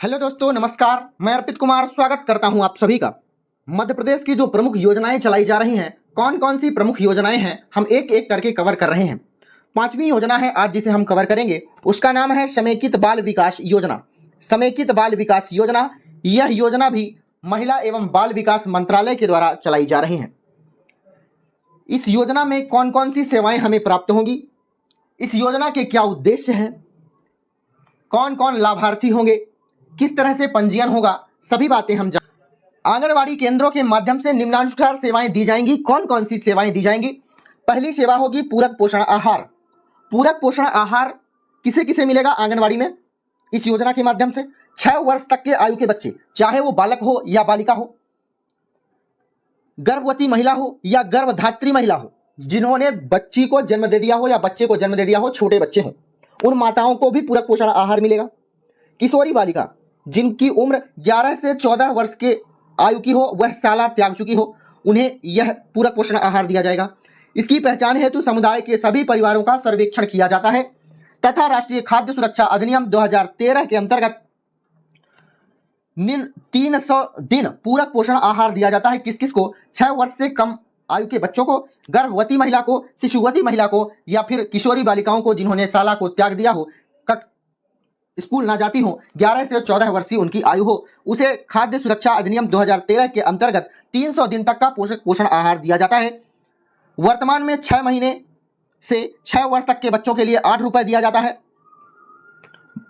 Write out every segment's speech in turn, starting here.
Hello दोस्तों, नमस्कार। मैं अर्पित कुमार स्वागत करता हूं आप सभी का। मध्य प्रदेश की जो प्रमुख योजनाएं चलाई जा रही हैं, कौन कौन सी प्रमुख योजनाएं हैं, हम एक एक करके कवर कर रहे हैं। पांचवी योजना है आज जिसे हम कवर करेंगे, उसका नाम है समेकित बाल विकास योजना। समेकित बाल विकास योजना, यह योजना भी महिला एवं बाल विकास मंत्रालय के द्वारा चलाई जा रही है। इस योजना में कौन कौन सी सेवाएं हमें प्राप्त होंगी, इस योजना के क्या उद्देश्य हैं, कौन कौन लाभार्थी होंगे, किस तरह से पंजीयन होगा, सभी बातें हम आंगनवाड़ी केंद्रों के माध्यम से निम्नानुसार सेवाएं दी जाएंगी। कौन कौन सी सेवाएं दी जाएंगी? पहली सेवा होगी पूरक पोषण आहार। पूरक पोषण आहार किसे किसे मिलेगा आंगनवाड़ी में? इस योजना के माध्यम से 6 वर्ष तक के आयु के बच्चे, चाहे वो बालक हो या बालिका हो, गर्भवती महिला हो या गर्भधात्री महिला हो, जिन्होंने बच्ची को जन्म दे दिया हो या बच्चे को जन्म दे दिया हो, छोटे बच्चे हों, उन माताओं को भी पूरक पोषण आहार मिलेगा। किशोरी बालिका, जिनकी उम्र 11 से 14 वर्ष के आयु की हो, वह शाला त्याग चुकी हो, उन्हें यह पूरक पोषण आहार दिया जाएगा। इसकी पहचान हेतु समुदाय के सभी परिवारों का सर्वेक्षण किया जाता है तथा राष्ट्रीय खाद्य सुरक्षा अधिनियम 2013 के अंतर्गत 300 दिन पूरक पोषण आहार दिया जाता है। किस किस को? 6 वर्ष से कम आयु के बच्चों को, गर्भवती महिला को, शिशुवती महिला को, या फिर किशोरी बालिकाओं को जिन्होंने शाला को त्याग दिया हो, स्कूल ना जाती हो, 11 से 14 वर्षीय उनकी आयु हो, उसे खाद्य सुरक्षा अधिनियम 2013 के अंतर्गत 300 दिन तक का पोषक पोषण आहार दिया जाता है। वर्तमान में 6 महीने से 6 वर्ष तक के बच्चों के लिए 8 रुपए दिया जाता है,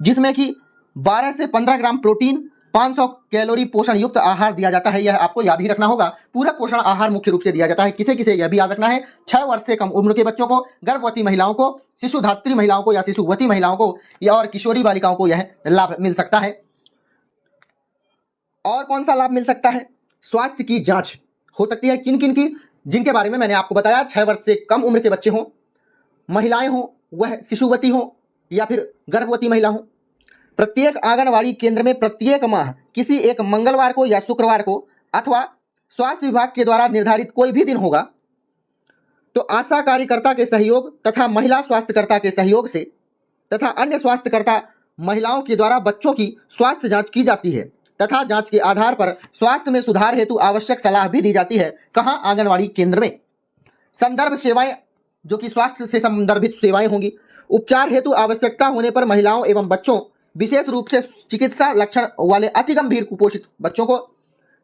जिसमें कि 12 से 15 ग्राम प्रोटीन, 500 कैलोरी पोषण युक्त आहार दिया जाता है। यह आपको याद ही रखना होगा। पूरक पोषण आहार मुख्य रूप से दिया जाता है किसे किसे, यह भी याद रखना है। 6 वर्ष से कम उम्र के बच्चों को, गर्भवती महिलाओं को, शिशुधात्री महिलाओं को या शिशुवती महिलाओं को, या और किशोरी बालिकाओं को यह लाभ मिल सकता है। और कौन सा लाभ मिल सकता है? स्वास्थ्य की जांच हो सकती है। किन किन की? जिनके बारे में मैंने आपको बताया। 6 वर्ष से कम उम्र के बच्चे हों, महिलाएं हों, वह शिशुवती हों या फिर गर्भवती महिला हों। प्रत्येक आंगनवाड़ी केंद्र में प्रत्येक माह किसी एक मंगलवार को या शुक्रवार को अथवा स्वास्थ्य विभाग के द्वारा निर्धारित कोई भी दिन होगा, तो आशा कार्यकर्ता के सहयोग तथा महिला स्वास्थ्यकर्ता के सहयोग से तथा अन्य स्वास्थ्यकर्ता महिलाओं के द्वारा बच्चों की स्वास्थ्य जांच की जाती है तथा जांच के आधार पर स्वास्थ्य में सुधार हेतु आवश्यक सलाह भी दी जाती है। कहाँ? आंगनवाड़ी केंद्र में। संदर्भ सेवाएं, जो कि स्वास्थ्य से संदर्भित सेवाएं होंगी। उपचार हेतु आवश्यकता होने पर महिलाओं एवं बच्चों, विशेष रूप से चिकित्सा लक्षण वाले अति गंभीर कुपोषित बच्चों को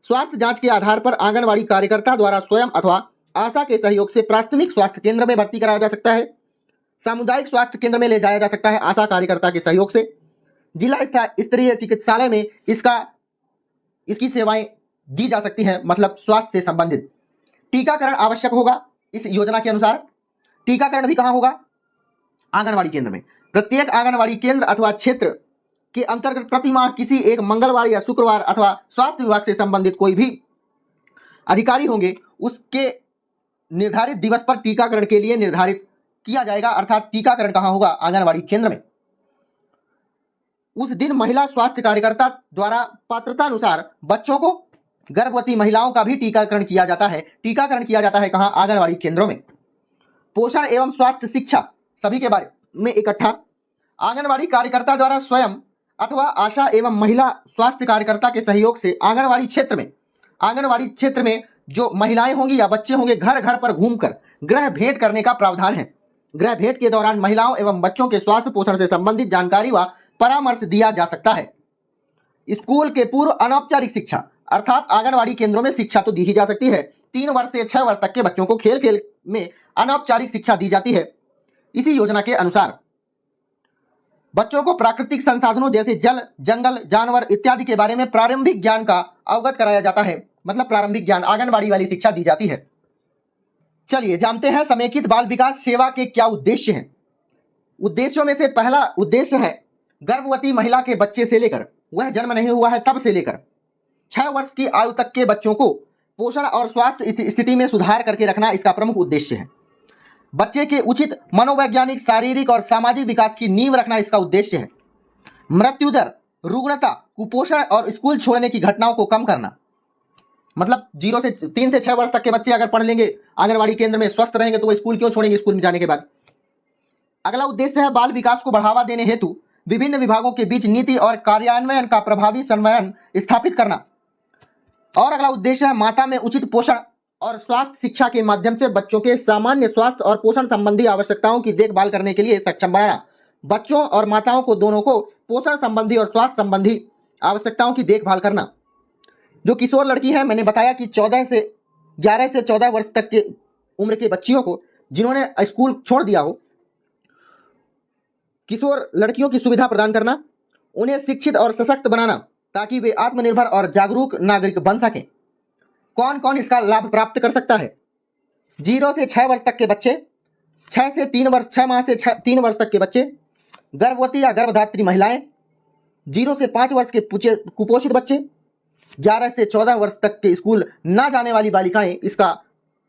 स्वास्थ्य जांच के आधार पर आंगनवाड़ी कार्यकर्ता द्वारा स्वयं अथवा आशा के सहयोग से प्राथमिक स्वास्थ्य केंद्र में भर्ती कराया जा सकता है, सामुदायिक स्वास्थ्य केंद्र में ले जाया जा सकता है आशा कार्यकर्ता के सहयोग से। जिला स्तरीय चिकित्सालय में इसकी सेवाएं दी जा सकती हैं, मतलब स्वास्थ्य से संबंधित। टीकाकरण आवश्यक होगा इस योजना के अनुसार। टीकाकरण भी कहाँ होगा? आंगनवाड़ी केंद्र में। प्रत्येक आंगनवाड़ी केंद्र अथवा क्षेत्र के अंतर्गत प्रति माह किसी एक मंगलवार या शुक्रवार अथवा स्वास्थ्य विभाग से संबंधित कोई भी अधिकारी होंगे, उसके निर्धारित दिवस पर टीकाकरण के लिए निर्धारित किया जाएगा। अर्थात टीकाकरण कहाँ होगा? आंगनवाड़ी केंद्र में। उस दिन महिला स्वास्थ्य कार्यकर्ता द्वारा पात्रता अनुसार बच्चों को, गर्भवती महिलाओं का भी टीकाकरण किया जाता है। टीकाकरण किया जाता है कहाँ? आंगनवाड़ी केंद्रों में। पोषण एवं स्वास्थ्य शिक्षा सभी के बारे में इकट्ठा। आंगनवाड़ी कार्यकर्ता द्वारा स्वयं अथवा आशा एवं महिला स्वास्थ्य कार्यकर्ता के सहयोग से आंगनवाड़ी क्षेत्र में जो महिलाएं होंगी या बच्चे होंगे, घर घर पर घूमकर गृह भेंट करने का प्रावधान है। गृह भेंट के दौरान महिलाओं एवं बच्चों के स्वास्थ्य पोषण से संबंधित जानकारी व परामर्श दिया जा सकता है। स्कूल के पूर्व अनौपचारिक शिक्षा, अर्थात आंगनवाड़ी केंद्रों में शिक्षा तो दी ही जा सकती है। 3 वर्ष से 6 वर्ष तक के बच्चों को खेल खेल में अनौपचारिक शिक्षा दी जाती है। इसी योजना के अनुसार बच्चों को प्राकृतिक संसाधनों जैसे जल, जंगल, जानवर इत्यादि के बारे में प्रारंभिक ज्ञान का अवगत कराया जाता है, मतलब प्रारंभिक ज्ञान, आंगनवाड़ी वाली शिक्षा दी जाती है। चलिए जानते हैं समेकित बाल विकास सेवा के क्या उद्देश्य हैं। उद्देश्यों में से पहला उद्देश्य है गर्भवती महिला के बच्चे से लेकर, वह जन्म नहीं हुआ है तब से लेकर 6 वर्ष की आयु तक के बच्चों को पोषण और स्वास्थ्य स्थिति में सुधार करके रखना इसका प्रमुख उद्देश्य है। बच्चे के उचित मनोवैज्ञानिक, शारीरिक और सामाजिक विकास की नींव रखना इसका उद्देश्य है। मृत्यु दर, रुग्णता, कुपोषण और स्कूल छोड़ने की घटनाओं को कम करना, मतलब 3 से 6 वर्ष तक के बच्चे अगर पढ़ लेंगे, आंगनवाड़ी केंद्र में स्वस्थ रहेंगे, तो वो स्कूल क्यों छोड़ेंगे स्कूल में जाने के बाद। अगला उद्देश्य है बाल विकास को बढ़ावा देने हेतु विभिन्न विभागों के बीच नीति और कार्यान्वयन का प्रभावी समन्वय स्थापित करना। और अगला उद्देश्य है माता में उचित पोषण और स्वास्थ्य शिक्षा के माध्यम से बच्चों के सामान्य स्वास्थ्य और पोषण संबंधी आवश्यकताओं की देखभाल करने के लिए सक्षम बनाना। बच्चों और माताओं को दोनों को पोषण संबंधी और स्वास्थ्य संबंधी आवश्यकताओं की देखभाल करना। जो किशोर लड़की है, मैंने बताया कि 11 से 14 वर्ष तक के उम्र के बच्चियों को जिन्होंने स्कूल छोड़ दिया हो, किशोर लड़कियों की सुविधा प्रदान करना, उन्हें शिक्षित और सशक्त बनाना ताकि वे आत्मनिर्भर और जागरूक नागरिक बन सकें। कौन कौन इसका लाभ प्राप्त कर सकता है? 0 से 6 वर्ष तक के बच्चे, 6 माह से 3 वर्ष तक के बच्चे, गर्भवती या गर्भधात्री महिलाएं, 0 से 5 वर्ष के कुपोषित बच्चे, 11 से 14 वर्ष तक के स्कूल ना जाने वाली बालिकाएं इसका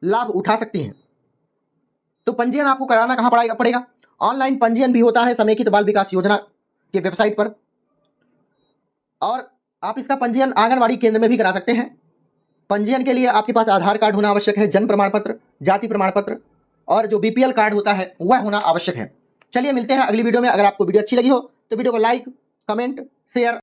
लाभ उठा सकती हैं। तो पंजीयन आपको कराना कहाँ पड़ेगा? ऑनलाइन पंजीयन भी होता है समेकित बाल विकास योजना के वेबसाइट पर, और आप इसका पंजीयन आंगनवाड़ी केंद्र में भी करा सकते हैं। पंजीयन के लिए आपके पास आधार कार्ड होना आवश्यक है, जन्म प्रमाण पत्र, जाति प्रमाण पत्र और जो बीपीएल कार्ड होता है वह होना आवश्यक है। चलिए मिलते हैं अगली वीडियो में। अगर आपको वीडियो अच्छी लगी हो तो वीडियो को लाइक, कमेंट, शेयर